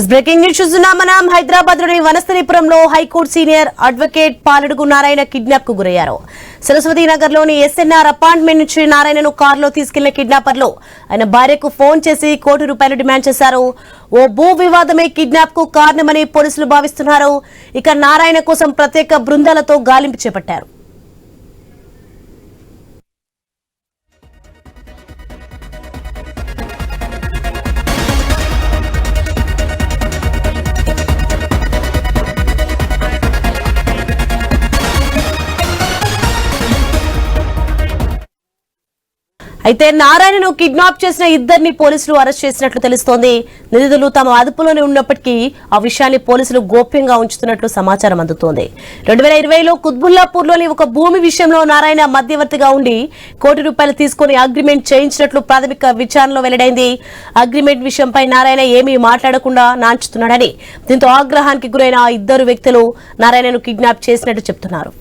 Breaking news చూస్తున్నాం. మనం హైదరాబాద్ లోని వనస్థలిపురంలో high court senior advocate Paladugu Narayana kidnap కు గురయ్యారు. సరస్వతి నగర్ లోని ఎస్ఎన్ఆర్ అపార్ట్మెంట్ నుంచి నారాయణను కారులో తీసుకెళ్లిన కిడ్నాపర్లు ఆయన భార్యకు ఫోన్ చేసి ₹1 కోటి డిమాండ్ చేశారు. ఓ భూ వివాదమే కిడ్నాప్ కు కారణమని పోలీసులు భావిస్తున్నారు. ఇక నారాయణ కోసం ప్రత్యేక బృందాలతో గాలింపు చేపట్టారు. అయితే నారాయణను కిడ్నాప్ చేసిన ఇద్దరిని పోలీసులు అరెస్ట్ చేసినట్లు తెలుస్తోంది. నిందితులు తమ అదుపులోనే ఉన్నప్పటికీ ఆ విషయాన్ని పోలీసులు గోప్యంగా ఉంచుతున్నట్లు సమాచారం అందుతోంది. 2020లో కుత్బుల్లాపూర్లోని ఒక భూమి విషయంలో నారాయణ మధ్యవర్తిగా ఉండి ₹1 కోటి తీసుకుని అగ్రిమెంట్ చేయించినట్లు ప్రాథమిక విచారణలో వెల్లడైంది. అగ్రిమెంట్ విషయంపై నారాయణ ఏమీ మాట్లాడకుండా నాంచుతున్నాడని, దీంతో ఆగ్రహానికి గురైన ఇద్దరు వ్యక్తులు నారాయణను కిడ్నాప్ చేసినట్టు చెబుతున్నారు.